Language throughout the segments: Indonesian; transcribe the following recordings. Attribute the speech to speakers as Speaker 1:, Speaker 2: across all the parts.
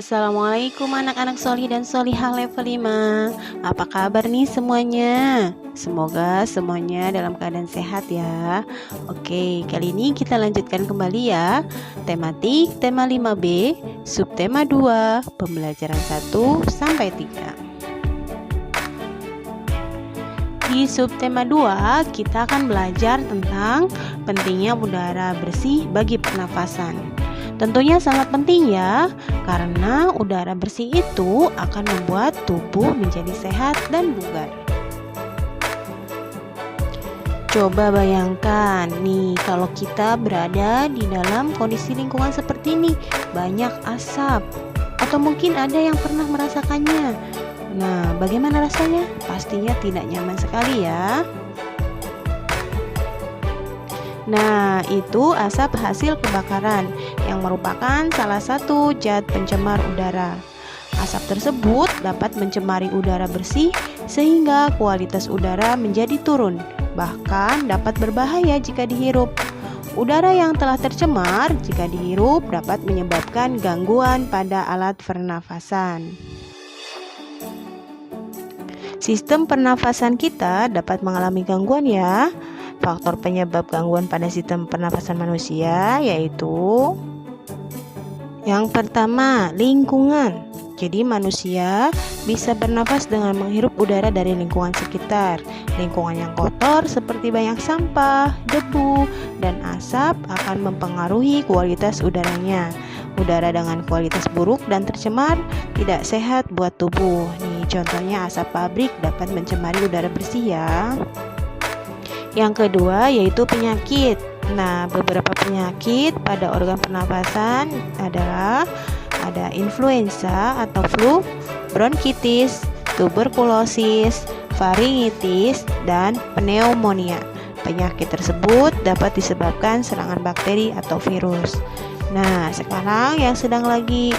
Speaker 1: Assalamualaikum anak-anak solih dan solihah level 5. Apa kabar nih semuanya? Semoga semuanya dalam keadaan sehat ya. Oke, kali ini kita lanjutkan kembali ya. Tematik tema 5B, subtema 2, pembelajaran 1 sampai 3. Di subtema 2, kita akan belajar tentang pentingnya udara bersih bagi pernafasan. Tentunya sangat penting ya, karena udara bersih itu akan membuat tubuh menjadi sehat dan bugar. Coba bayangkan nih, kalau kita berada di dalam kondisi lingkungan seperti ini, banyak asap, atau mungkin ada yang pernah merasakannya. Nah, bagaimana rasanya? Pastinya tidak nyaman sekali ya. Nah, itu asap hasil kebakaran yang merupakan salah satu zat pencemar udara. Asap tersebut dapat mencemari udara bersih sehingga kualitas udara menjadi turun, bahkan dapat berbahaya jika dihirup. Udara yang telah tercemar jika dihirup dapat menyebabkan gangguan pada alat pernafasan. Sistem pernafasan kita dapat mengalami gangguan ya. Faktor penyebab gangguan pada sistem pernafasan manusia yaitu yang pertama, lingkungan. Jadi manusia bisa bernafas dengan menghirup udara dari lingkungan sekitar. Lingkungan yang kotor seperti banyak sampah, debu, dan asap akan mempengaruhi kualitas udaranya. Udara dengan kualitas buruk dan tercemar tidak sehat buat tubuh. Nih, contohnya asap pabrik dapat mencemari udara bersih ya. Yang kedua yaitu penyakit. Nah, beberapa penyakit pada organ pernafasan adalah ada influenza atau flu, bronkitis, tuberkulosis, faringitis, dan pneumonia. Penyakit tersebut dapat disebabkan serangan bakteri atau virus. Nah, sekarang yang sedang lagi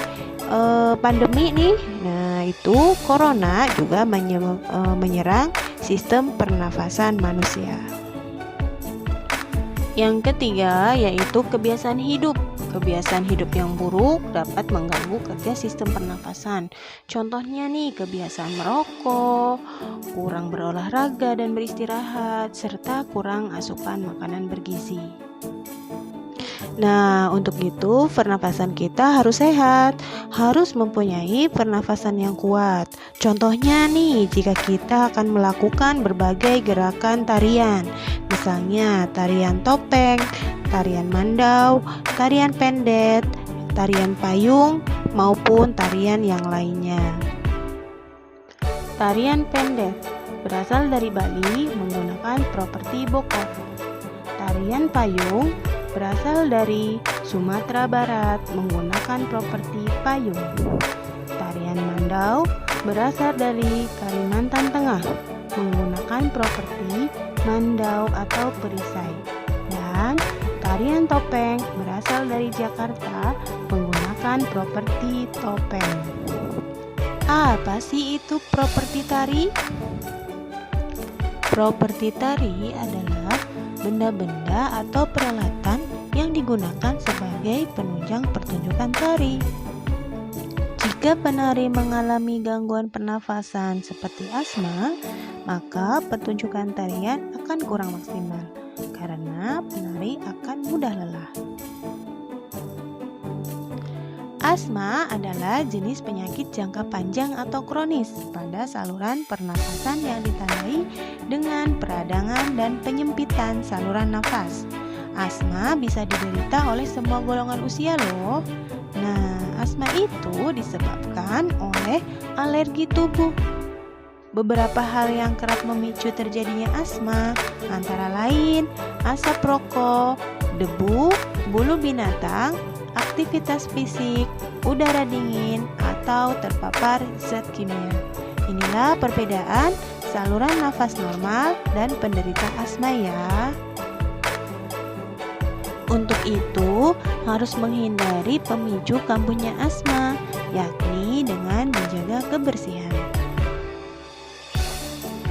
Speaker 1: pandemi nih, nah itu corona juga menyerang sistem pernafasan manusia. Yang ketiga yaitu kebiasaan hidup. Kebiasaan hidup yang buruk dapat mengganggu kerja sistem pernafasan. Contohnya nih, kebiasaan merokok, kurang berolahraga dan beristirahat, serta kurang asupan makanan bergizi. Nah, untuk itu pernafasan kita harus sehat, harus mempunyai pernafasan yang kuat. Contohnya nih, jika kita akan melakukan berbagai gerakan tarian, misalnya tarian topeng, tarian mandau, tarian pendet, tarian payung, maupun tarian yang lainnya. Tarian pendet berasal dari Bali menggunakan properti bokor. Tarian payung berasal dari Sumatera Barat menggunakan properti payung. Tarian mandau berasal dari Kalimantan Tengah menggunakan properti mandau atau perisai. Dan tarian topeng berasal dari Jakarta menggunakan properti topeng. Apa sih itu properti tari? Properti tari adalah benda-benda atau peralatan yang digunakan sebagai penunjang pertunjukan tari. Jika penari mengalami gangguan pernafasan seperti asma, maka pertunjukan tarian akan kurang maksimal karena penari akan mudah lelah. Asma adalah jenis penyakit jangka panjang atau kronis pada saluran pernafasan yang ditandai dengan peradangan dan penyempitan saluran nafas. Asma bisa diderita oleh semua golongan usia loh. Nah, asma itu disebabkan oleh alergi tubuh. Beberapa hal yang kerap memicu terjadinya asma antara lain asap rokok, debu, bulu binatang, aktivitas fisik, udara dingin, atau terpapar zat kimia. Inilah perbedaan saluran nafas normal dan penderita asma ya. Untuk itu, harus menghindari pemicu kambuhnya asma, yakni dengan menjaga kebersihan.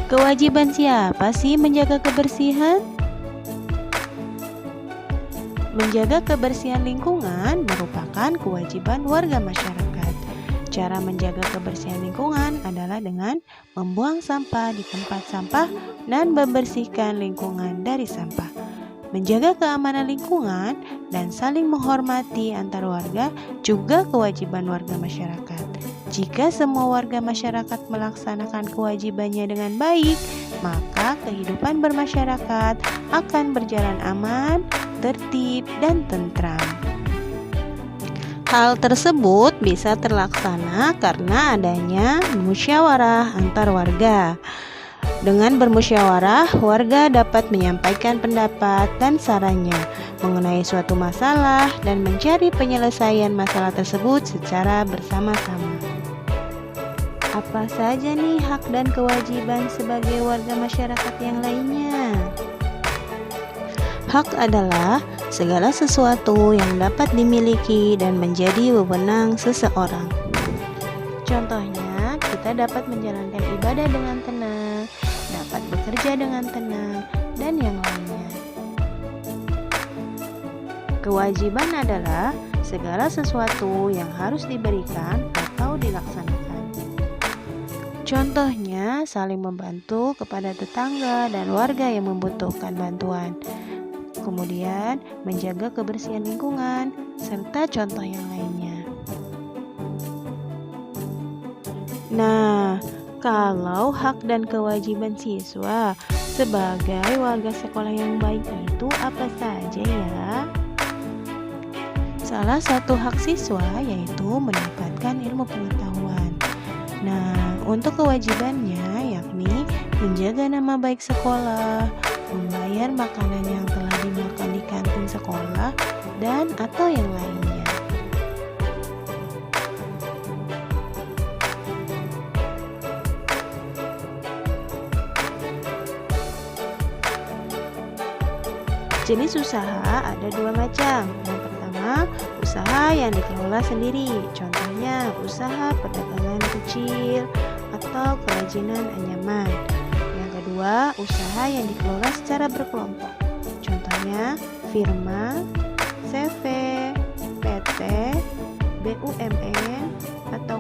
Speaker 1: Kewajiban siapa sih menjaga kebersihan? Menjaga kebersihan lingkungan merupakan kewajiban warga masyarakat. Cara menjaga kebersihan lingkungan adalah dengan membuang sampah di tempat sampah dan membersihkan lingkungan dari sampah. Menjaga keamanan lingkungan dan saling menghormati antar warga juga kewajiban warga masyarakat. Jika semua warga masyarakat melaksanakan kewajibannya dengan baik, maka kehidupan bermasyarakat akan berjalan aman, tertib, dan tentram. Hal tersebut bisa terlaksana karena adanya musyawarah antar warga. Dengan bermusyawarah, warga dapat menyampaikan pendapat dan sarannya mengenai suatu masalah dan mencari penyelesaian masalah tersebut secara bersama-sama. Apa saja nih hak dan kewajiban sebagai warga masyarakat yang lainnya? Hak adalah segala sesuatu yang dapat dimiliki dan menjadi wewenang seseorang. Contohnya, kita dapat menjalankan ibadah dengan tenang, dapat bekerja dengan tenang, dan yang lainnya. Kewajiban adalah segala sesuatu yang harus diberikan atau dilaksanakan. Contohnya, saling membantu kepada tetangga dan warga yang membutuhkan bantuan. Kemudian, menjaga kebersihan lingkungan, serta contoh yang lainnya. Nah, kalau hak dan kewajiban siswa sebagai warga sekolah yang baik itu apa saja ya? Salah satu hak siswa yaitu mendapatkan ilmu pengetahuan. Nah, untuk kewajibannya yakni menjaga nama baik sekolah, membayar makanan yang telah dimakan di kantin sekolah, dan atau yang lainnya. Jenis usaha ada dua macam. Yang pertama, usaha yang dikelola sendiri. Contohnya, usaha perdagangan kecil atau kerajinan anyaman. Yang kedua, usaha yang dikelola secara berkelompok. Contohnya, firma, CV, PT, BUMN, atau